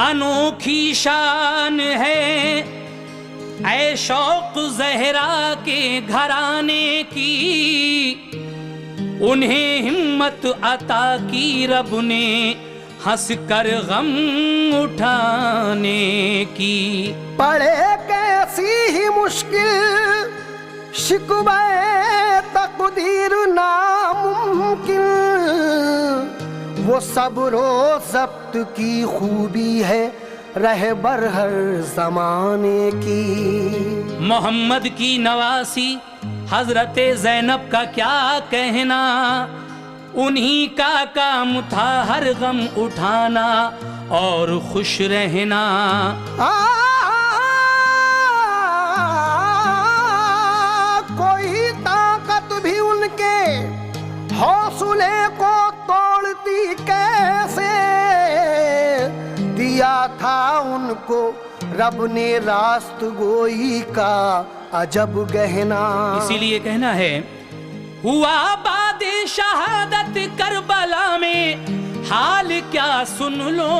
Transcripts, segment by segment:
अनोखी शान है ऐ शौक ज़हरा के घराने की, उन्हें हिम्मत अता की रब ने हंस कर गम उठाने की। पड़े कैसी ही मुश्किल शिकवे तकदीर नामुमकिन, वो सब्रो ज़ब्त की खूबी है रहबर हर ज़माने की। मोहम्मद की नवासी हजरत ज़ैनब का क्या कहना, उन्हीं का काम था हर गम उठाना और खुश रहना। कोई ताकत भी उनके हौसले को तोड़ती कैसे, दिया था उनको रब ने रास्त गोई का अजब गहना। इसीलिए कहना है, हुआ बादे शहादत करबला में हाल क्या सुन लो,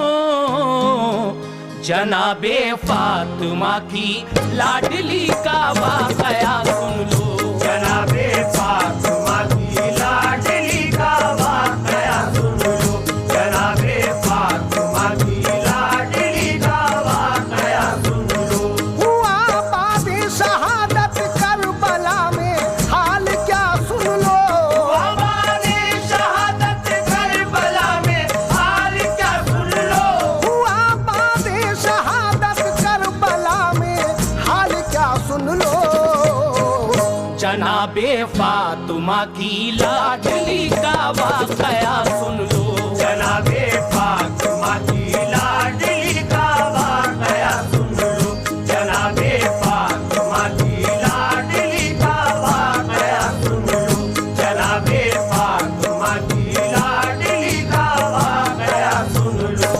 जनाबे फातिमा की लाडली का वाकया सुन लो। जनाबे फातिमा की लाडली का वाकया सुन लो। जनाबे फातिमा की लाडली का वाकया सुन लो। हुआ बादे शहादत करबला में हाल क्या सुन लो। हुआ बादे शहादत करबला में हाल क्या सुन लो। हुआ बादे शहादत करबला में हाल क्या सुन लो। जनाबे फातिमा की लाडली का वाकया सुन लो। जनाबे फातिमा की लाडली का वाकया सुन लो। जनाबे फातिमा की लाडली का वाकया सुन लो। जनाबे फातिमा की लाडली का वाकया सुन लो।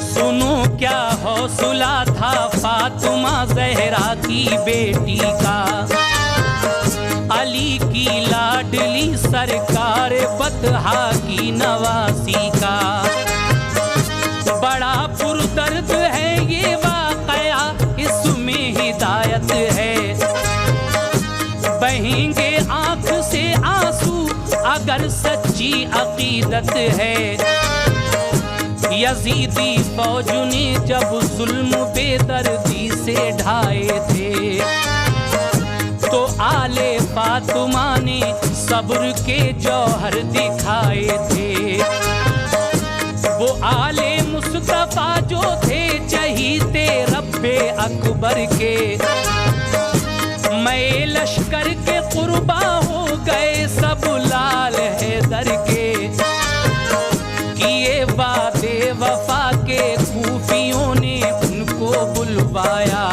सुनो क्या हौसला था फातिमा ज़हरा की बेटी का, अली की लाडली सरकार बतहा की नवासी का। बड़ा पुरदर्द है ये वाकया, इसमें हिदायत है, बहेंगे आंख से आंसू अगर सच्ची अकीदत है। यजीदी फौज ने जब जुल्म बेदर्दी से ढाए थे, तो आले फातिमा ने सब्र के जौहर दिखाए थे। वो आले मुस्तफा जो थे चहीते रब्बे अकबर के, मैं लश्कर के कुर्बा हो गए सब लाल हैदर के। किए वादे वफा के खूफियों ने उनको बुलवाया,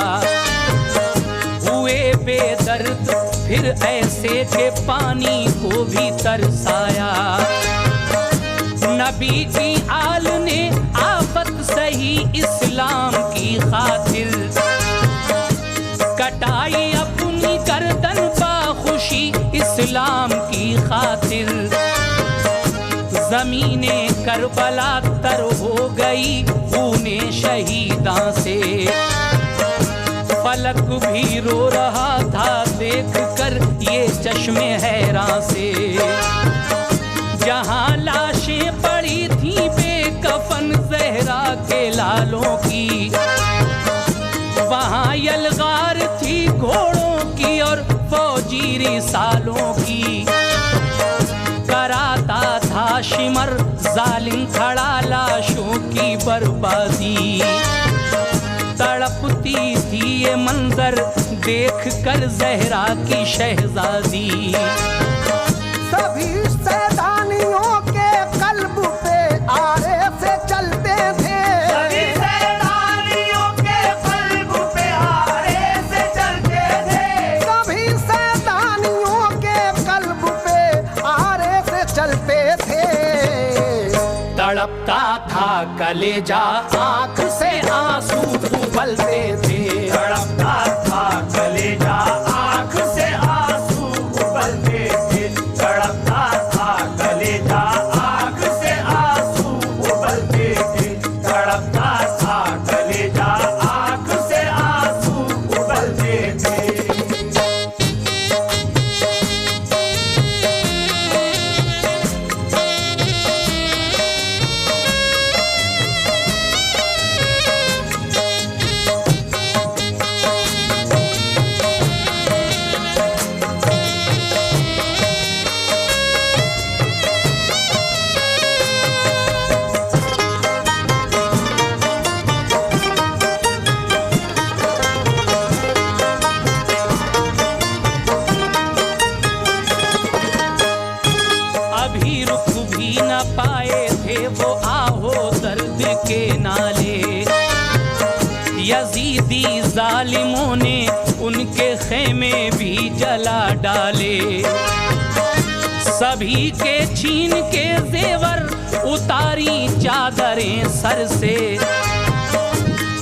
हुए बेदर्द फिर ऐसे के पानी को भी तरसाया। नबी की आल ने आफत सही इस्लाम की खातिर, कटाई अपनी गर्दन बाखुशी इस्लाम की खातिर। ज़मीने करबला तर हो गई खूने शहीदां से, फलक भी रो रहा था देख कर ये चश्मे हैरां से। जहां लाशें पड़ी थी बेकफन ज़हरा के लालों की, वहां यलगार थी घोड़ों की और फौजी रिसालों की। कराता था शिमर जालिम खड़ा लाशों की बर्बादी, तड़पती थी ये मंजर देख कर ज़हरा की शहजादी। सभी सैदानियों के कल्ब पे आ चलते थे। तड़पता था कलेजा, आंख से आंसू उबलते थे। तड़पता था कलेजा, आंख से आंसू उबलते थे। तड़पता था कलेजा, आंख से आंसू उबलते थे। तड़पता था कलेजा, आंख से आंसू उबलते थे। अभी रुक भी न पाए थे वो आहो दर्द के नाले। यजीदी जालिमों ने उनके खेमे भी जला डाले। सभी के छीन के जेवर उतारी चादरें सर से।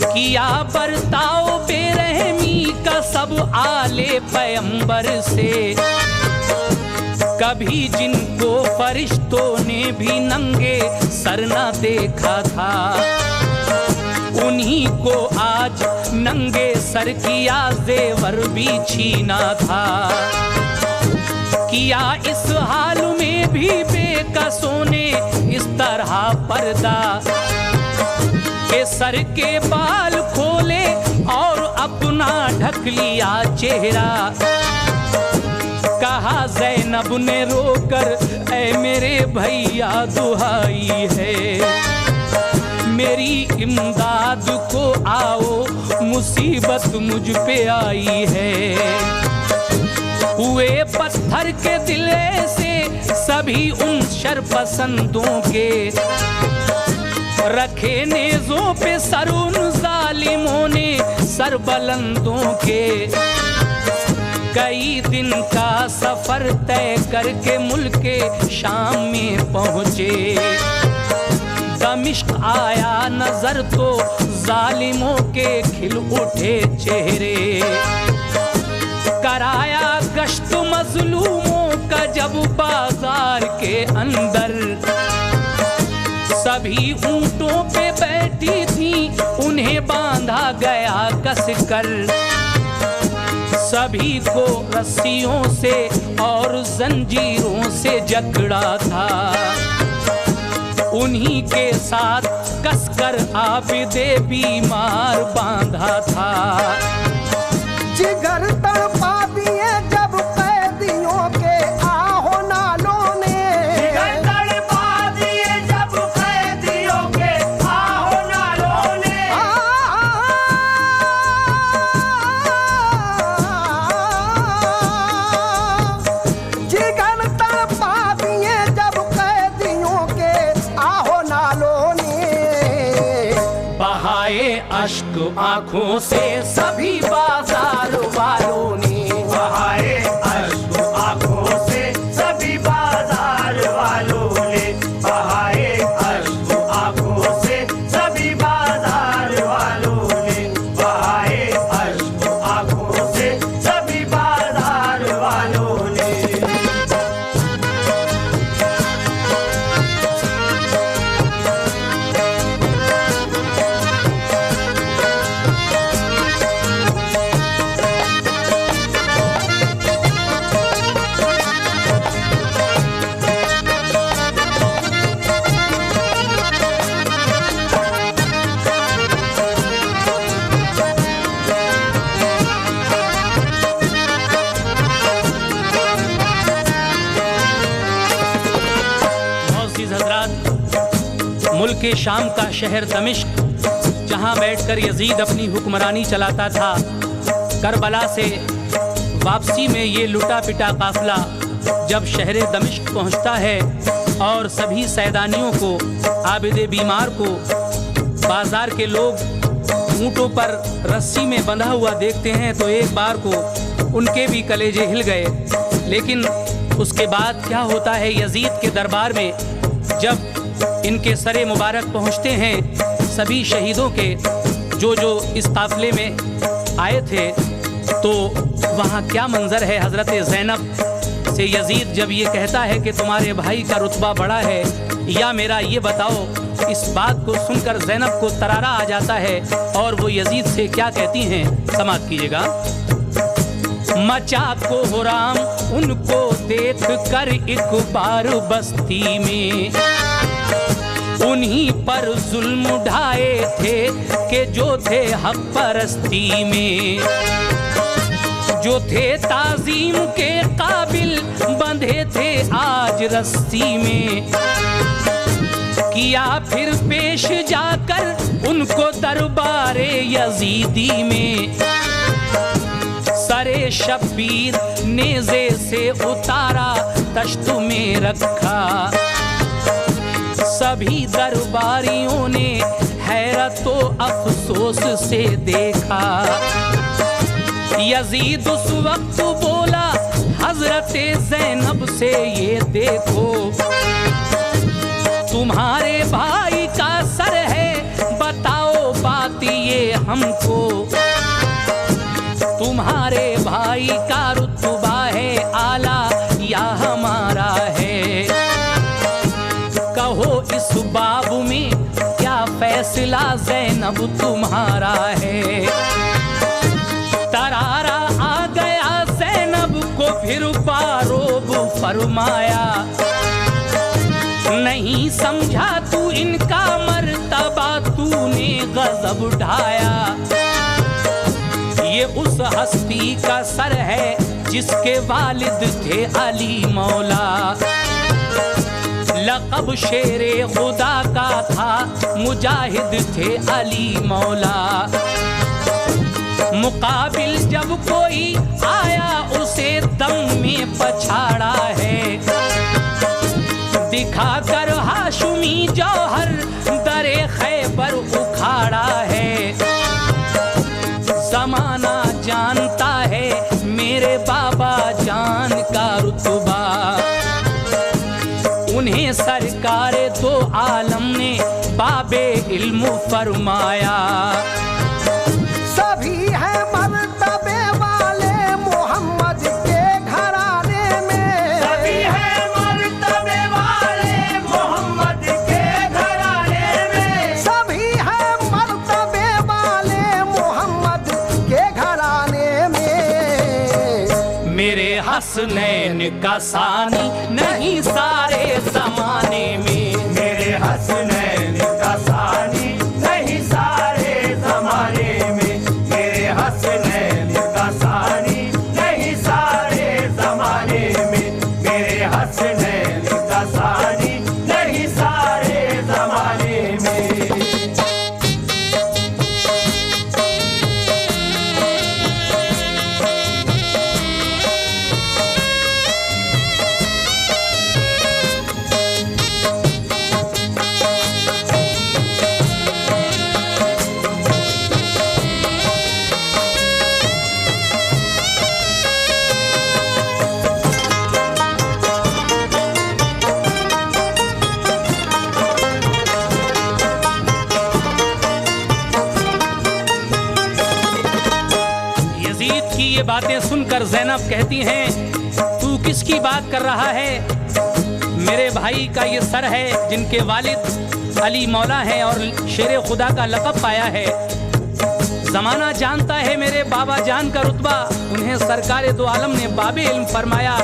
किया बर्ताव बेरहमी का सब आले पैगंबर से। कभी जिनको फरिश्तों ने भी नंगे सर न देखा था, उन्हीं को आज नंगे सर किया जेवर भी छीना था। किया इस हाल में भी बेकसों ने इस तरह पर्दा के सर के बाल खोले और अपना ढक लिया चेहरा। कहा ज़ैनब ने रोकर, ऐ मेरे भैया दुहाई है, मेरी इमदाद को आओ, मुसीबत मुझ पे आई है। हुए पत्थर के दिले से सभी उन शरपसंदों के। रखे नेज़ों पे सर उन जालिमों ने सरबलंदों के। कई दिन का सफर तय करके मुल्के शाम में पहुँचे। दमिश्क आया नजर तो जालिमों के खिल उठे चेहरे। कराया गश्त मजलूमों का जब बाजार के अंदर। सभी ऊंटों पे बैठी थी, उन्हें बांधा गया कसकर। सभी को रस्सियों से और जंजीरों से जकड़ा था। उन्हीं के साथ कसकर आबिदे बीमार बांधा था। जिगर तड़पा दिए जब कैदियों के आहो नालों ने। जिगर तड़पा दिए जब कैदियों के आहो नालों ने। जिगर तड़पा दिए जब कैदियों के आहो नालों ने। बहाए अश्क आंखों से सभी बाजार वालों ने। बहाए अश्क आंखों से सभी बाजार वालों ने। बहाए अश्क आंखों से सभी बाजार वालों ने। बहाए अश्क आंखों से सभी बाजार वालों ने। मुल्क शाम का शहर दमिश्क, जहां बैठकर यजीद अपनी हुक्मरानी चलाता था। करबला से वापसी में ये लुटा पिटा काफिला जब शहर दमिश्क पहुंचता है और सभी सैदानियों को, आबिदे बीमार को, बाजार के लोग ऊँटों पर रस्सी में बंधा हुआ देखते हैं तो एक बार को उनके भी कलेजे हिल गए। लेकिन उसके बाद क्या होता है, यजीद के दरबार में जब इनके सरे मुबारक पहुंचते हैं सभी शहीदों के जो जो इस काफिले में आए थे, तो वहाँ क्या मंजर है। हज़रत ज़ैनब से यजीद जब ये कहता है कि तुम्हारे भाई का रुतबा बड़ा है या मेरा, ये बताओ। इस बात को सुनकर ज़ैनब को तरारा आ जाता है और वो यजीद से क्या कहती हैं, समाअत कीजिएगा। मचा को हुराम उनको देख कर एक बार बस्ती में, उन्हीं पर जुल्म ढाए थे कि जो थे हक परस्ती में, जो थे ताजीम के काबिल बंधे थे आज रस्सी में। किया फिर पेश जाकर उनको दरबारे यजीदी में, सरे शब्बीर नेज़े से उतारा तश्त में रखा। सभी दरबारियों ने हैरत व अफसोस से देखा। यजीद उस वक्त बोला हजरत ज़ैनब से, ये देखो तुम्हारे भाई का सर है, बताओ बात ये हमको। तुम्हारे भाई का रुतबा है आला या हमारा है, कहो इस बाब में क्या फैसला ज़ैनब तुम्हारा है। तरारा आ गया ज़ैनब को फिर बारोब फरमाया, नहीं समझा तू इनका मर्तबा, तूने गज़ब ढाया। ये उस हस्ती का सर है जिसके वालिद थे अली मौला। लक़ब शेरे खुदा का था, मुजाहिद थे अली मौला। मुकाबिल जब कोई आया उसे दम में पछाड़ा है, दिखाकर हाशमी जौहर दरे खैबर उखाड़ा है। ज़माना जानता है मेरे बाबा जान का रुतबा, उन्हें सरकार दो आलम ने बाबे इल्म फरमाया। सभी है मर्तबे वाले मोहम्मद के घराने में, सभी है मर्तबे वाले मोहम्मद के घराने में, सभी है मर्तबे वाले मोहम्मद के घराने में। मेरे हसनैन का सानी नहीं सारे ज़माने में, मेरे हसनैन का सानी नहीं सारे ज़माने में, मेरे हसनैन का सानी नहीं सारे ज़माने में, मेरे हसनैन का सानी नहीं सारे ज़माने में। ये बातें सुनकर ज़ैनब कहती हैं, तू किसकी बात कर रहा है। मेरे भाई का ये सर है जिनके वालिद अली मौला हैं और शेर खुदा का लक़ब पाया है। ज़माना जानता है मेरे बाबा जान का रुतबा, उन्हें सरकार दो आलम ने बाबे इल्म फरमाया।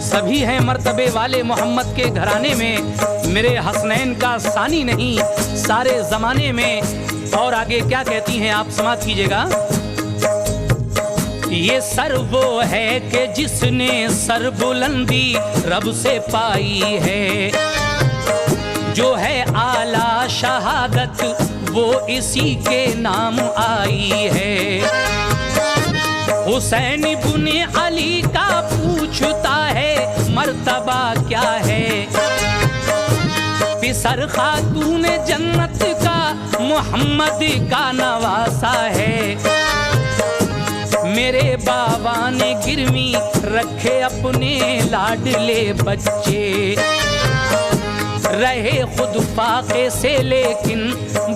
सभी हैं मर्तबे वाले मोहम्मद के घराने में, मेरे हसनैन का सानी नहीं सारे ज़माने में। और आगे क्या कहती हैं आप समाअत कीजिएगा। ये सर वो है कि जिसने सर बुलंदी रब से पाई है, जो है आला शहादत वो इसी के नाम आई है। हुसैन इब्ने अली का पूछता है मर्तबा क्या है, पिसर खातून जन्नत का मोहम्मद का नवासा है। मेरे बाबा ने गिरवी रखे अपने लाडले बच्चे, रहे खुद फाके से लेकिन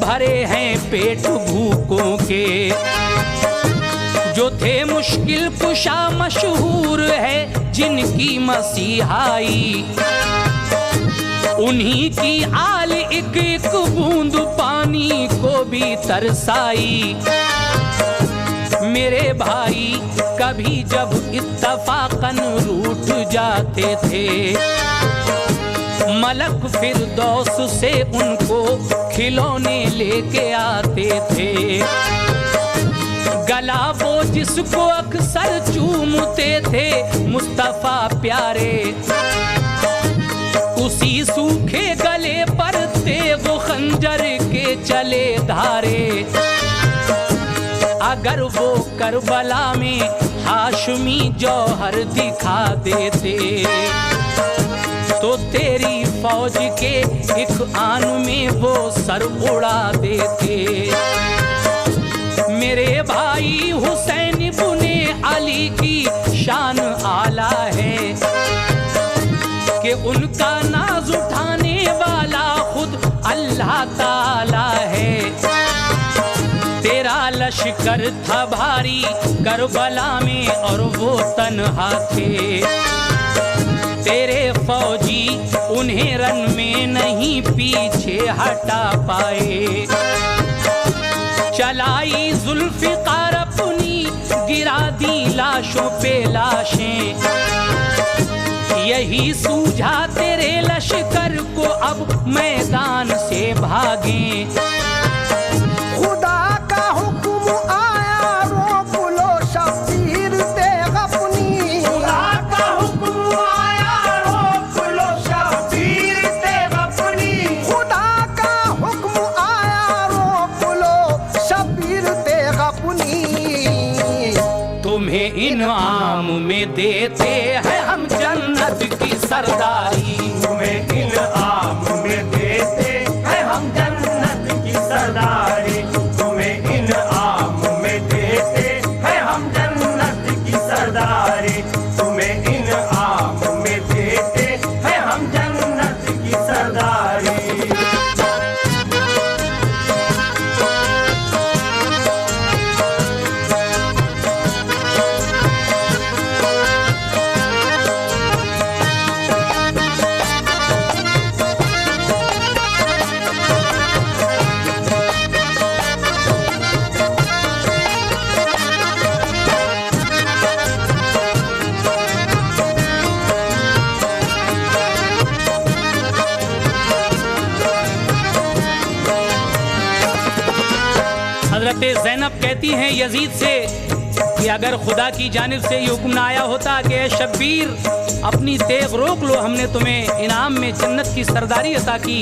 भरे हैं पेट भूखों के। जो थे मुश्किल कुशा मशहूर है जिनकी मसीहाई, उन्हीं की आल एक एक बूंद पानी को भी तरसाई। मेरे भाई कभी जब इत्तफाकन रूठ जाते थे, मलक फिरदौस से उनको खिलौने लेके आते थे। गला वो जिसको अक्सर चूमते थे मुस्तफा प्यारे, उसी सूखे गले पर तेग खंजर के चले धारे। अगर वो करबला में हाशमी जौहर दिखा देते, तो तेरी फौज के एक आन में वो सर उड़ा देते। मेरे भाई हुसैन इब्ने अली की शान आला है कि उनका नाज उठाने वाला खुद अल्लाह ताला है। तेरा लश्कर था भारी करबला में और वो तन्हा थे, तेरे फौजी उन्हें रन में नहीं पीछे हटा पाए। चलाई जुल्फिकार अपनी गिरा दी लाशों पे लाशें, यही सूझा तेरे लश्कर को अब मैदान से भागें। खुदा का हुक्म आया रोक लो शब्बीर तेग अपनी, खुदा का हुक्म आया रोक लो शब्बीर तेग अपनी, खुदा का हुक्म आया रोक लो शब्बीर तेग अपनी। तुम्हें इनाम में देते हैं हम जन्नत की सरदारी, तुम्हें इनाम में देते हैं हम जन्नत की सरदारी, तुम्हें इनाम में देते हैं हम जन्नत की सरदारी, तुम्हें इनाम में देते हैं हम जन्नत की सरदारी। हजरत ज़ैनब कहती हैं यजीद से कि अगर खुदा की जानिब से ये हुक्म ना आया होता कि ए शब्बीर अपनी तेग रोक लो, हमने तुम्हें इनाम में जन्नत की सरदारी अता की,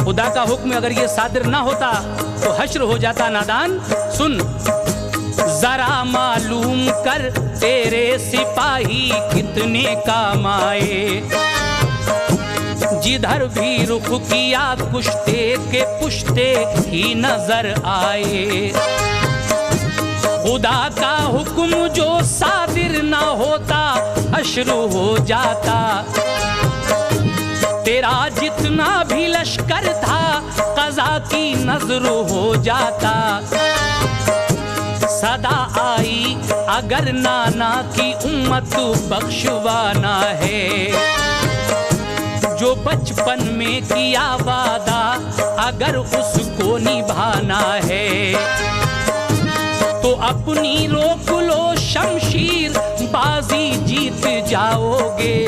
खुदा का हुक्म अगर ये सादिर ना होता तो हश्र हो जाता नादान। सुन जरा मालूम कर तेरे सिपाही कितने काम आए, जिधर भी रुख किया कुश्ते के पुश्ते ही नजर आए। खुदा का हुक्म जो सादिर ना होता हश्र हो जाता, तेरा जितना भी लश्कर था कज़ा की नजर हो जाता। सदा आई अगर नाना की उम्मत बख्शवाना है, जो बचपन में किया वादा अगर उसको निभाना है, तो अपनी रोक लो शमशीर बाजी जीत जाओगे।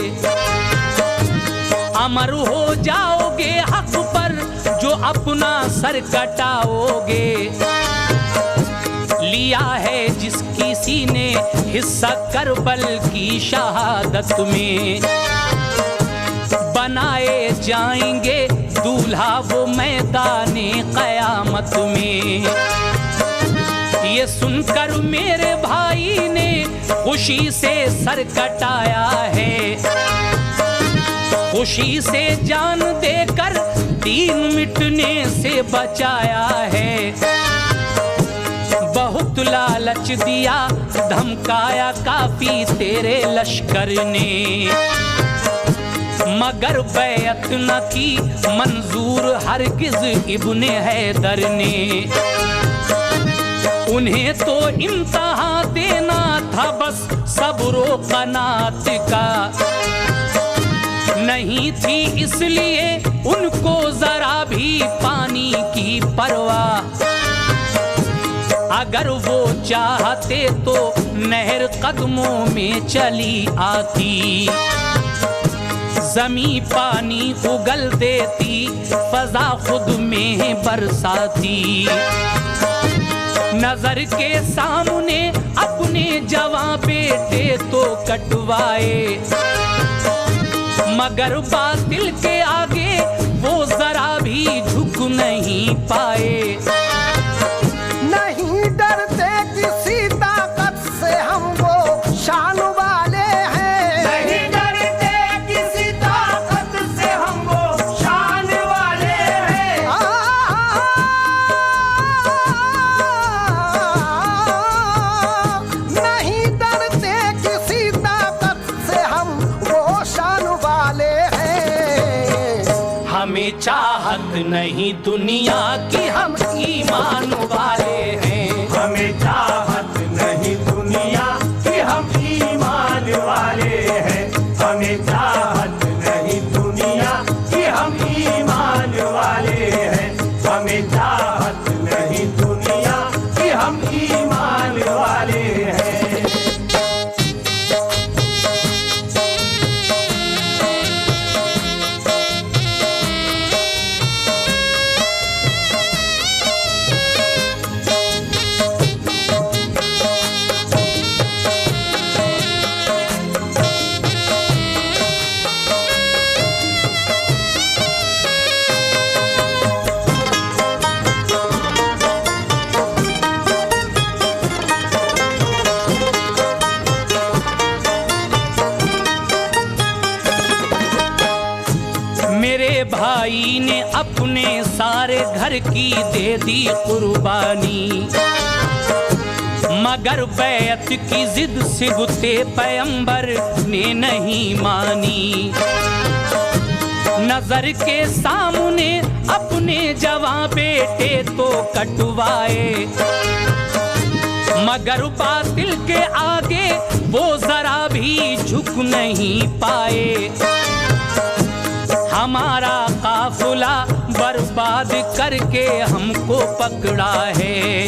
अमर हो जाओगे हक पर जो अपना सर कटाओगे। लिया है जिस किसी ने हिस्सा करबल की शहादत में, बनाए जाएंगे दूल्हा वो मैदाने क़यामत में। ये सुनकर मेरे भाई ने खुशी से सर कटाया है, खुशी से जान देकर दीन मिटने से बचाया है। बहुत बहुत लालच दिया, धमकाया काफी तेरे लश्कर ने, मगर बैअत न की मंजूर हरगिज इब्ने हैदर ने। उन्हें तो इम्तिहान देना था बस सब्रो कनात का, नहीं थी इसलिए उनको जरा भी पानी की परवाह। अगर वो चाहते तो नहर कदमों में चली आती, जमी पानी उगल देती, फजा खुद में बरसाती। नजर के सामने अपने जवां बेटे तो कटवाए, मगर बातिल के आगे वो जरा भी झुक नहीं पाए। नहीं डरते किसी ताकत से हम वो शान वाले हैं, नहीं डरते किसी ताकत से हम वो शान वाले हैं। नहीं डरते किसी ताकत से हम वो शान वाले हैं। हमें चाहत नहीं दुनिया की, हम ईमान वाले हैं। हमें चाहत नहीं दुनिया की, हम ईमान वाले हैं। हमें चाहत नहीं दुनिया की, हम ईमान वाले हैं। हमें चाहत नहीं दुनिया की, हम ईमान वाले हैं। मेरे भाई ने अपने सारे घर की दे दी कुर्बानी, मगर बैत की जिद सिबते पैगंबर ने नहीं मानी। नजर के सामने अपने जवां बेटे तो कटवाए, मगर बातिल के आगे वो जरा भी झुक नहीं पाए। हमारा काफिला बर्बाद करके हमको पकड़ा है,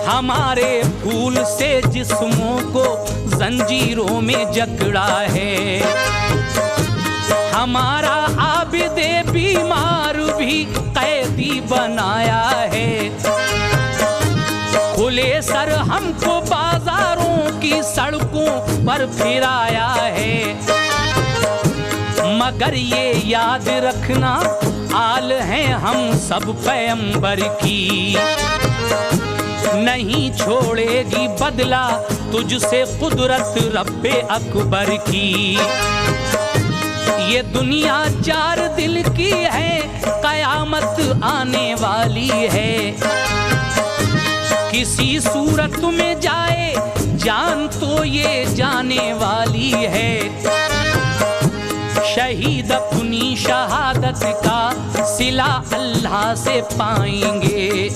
हमारे फूल से जिस्मों को जंजीरों में जकड़ा है। हमारा आबिदे बीमार भी कैदी बनाया है, खुले सर हमको बाजारों की सड़कों पर फिराया है। मगर ये याद रखना आल हैं हम सब पैगंबर की, नहीं छोड़ेगी बदला तुझसे कुदरत रब्बे अकबर की। ये दुनिया चार दिल की है, कयामत आने वाली है। किसी सूरत में जाए जान तो ये जाने वाली है। शहीद अपनी शहादत का सिला अल्लाह से पाएंगे,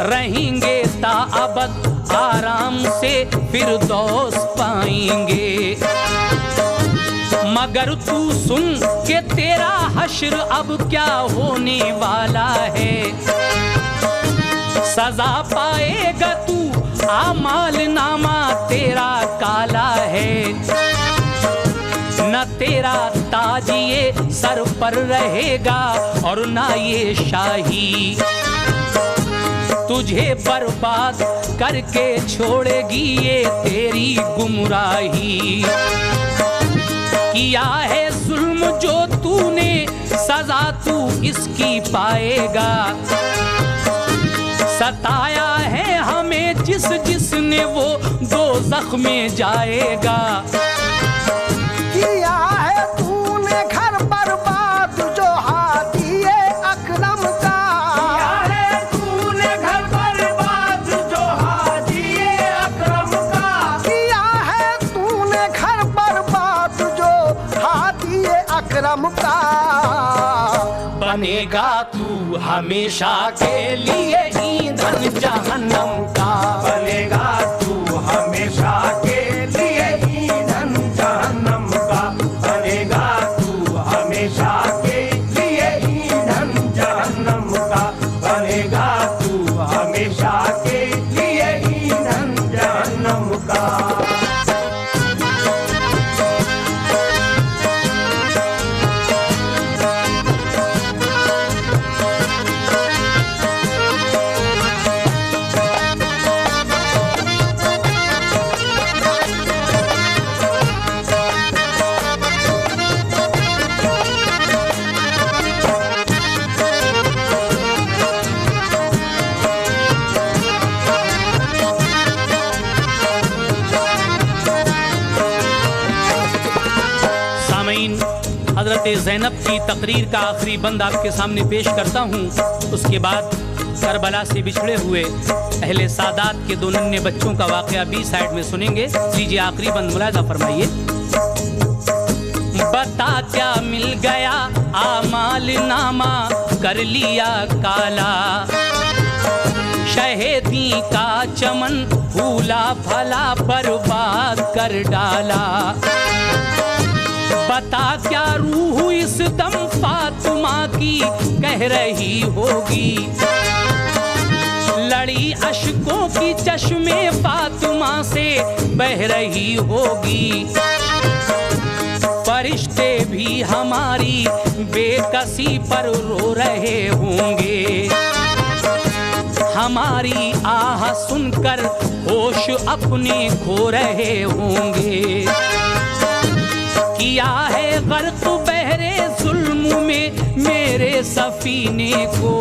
रहेंगे ताअबद आराम से फिरदौस पाएंगे। मगर तू सुन के तेरा हश्र अब क्या होने वाला है। सजा पाएगा तू, आमाल नामा तेरा काला है। न तेरा ताज ये सर पर रहेगा और ना ये शाही, तुझे बर्बाद करके छोड़ेगी ये तेरी गुमराही। किया है जुल्म जो तूने, सजा तू इसकी पाएगा। सताया है हमें जिसने वो दोज़ख में जाएगा। किया है तूने घर बर्बाद जो हाथी अकरम का, किया है तूने घर बर्बाद अकरम का। बनेगा तू हमेशा के लिए ईंधन जहन्नम का। बनेगा तू हमेशा के लिए ईंधन जहन्नम का। बनेगा तू हमेशा के लिए ईंधन जहन्नम का। बनेगा तू हमेशा के लिए ईंधन जहन्नम का। हज़रत ज़ैनब की तकरीर का आखिरी बंद आपके सामने पेश करता हूँ। उसके बाद करबला से बिछड़े हुए अहले सादात के दो नन्हे बच्चों का वाक़या बी साइड में सुनेंगे। लीजिए आखिरी बंद मुलाज़ा फरमाइए। बता क्या मिल गया आमाल नामा कर लिया काला, शहीदी का चमन फूला फला बर्बाद कर डाला। बता क्या रूह इस दम फातिमा की कह रही होगी, लड़ी अश्कों की चश्मे फातिमा से बह रही होगी। फरिश्ते भी हमारी बेकसी पर रो रहे होंगे, हमारी आह सुनकर होश अपने खो रहे होंगे। किया है गर्क बहरे जुल्म में मेरे सफीने को,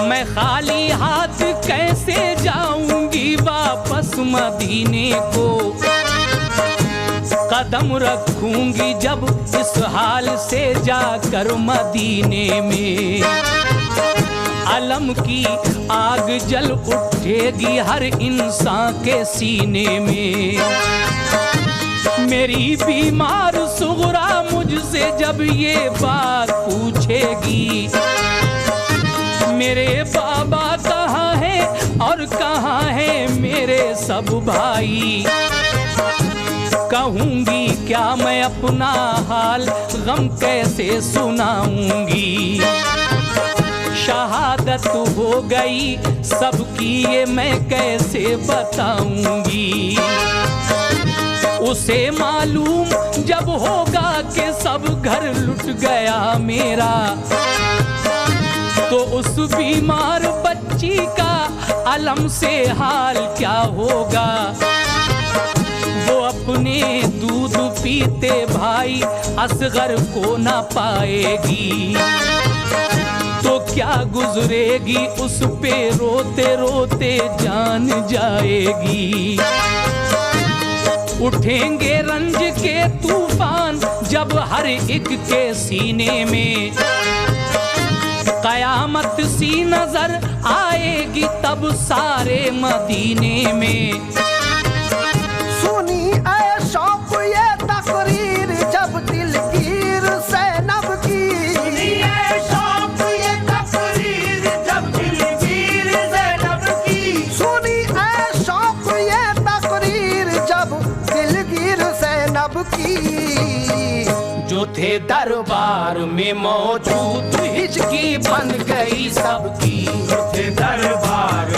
मैं खाली हाथ कैसे जाऊंगी वापस मदीने को। कदम रखूंगी जब इस हाल से जाकर मदीने में, अलम की आग जल उठेगी हर इंसान के सीने में। मेरी बीमार सुगरा मुझसे जब ये बात पूछेगी, मेरे बाबा कहाँ है और कहाँ है मेरे सब भाई। कहूँगी क्या मैं अपना हाल गम कैसे सुनाऊंगी। शहादत हो गई सबकी ये मैं कैसे बताऊंगी। उसे मालूम जब होगा कि सब घर लुट गया मेरा, तो उस बीमार बच्ची का अलम से हाल क्या होगा। वो अपने दूध पीते भाई असगर को ना पाएगी, तो क्या गुजरेगी उस पे रोते रोते जान जाएगी। उठेंगे रंज के तूफान जब हर एक के सीने में, कयामत सी नजर आएगी तब सारे मदीने में। सुनी ऐ शौक ये तकरीर जब दिलगीर ज़ैनब की। सुनी ऐ शौक ये तकरीर जब दिलगीर ज़ैनब की। सुनी ऐ शौक ये तकरीर जब दिलगीर ज़ैनब की। जो थे दरबार में मौजूद हिचकी बन गई सबकी, जो थे दरबार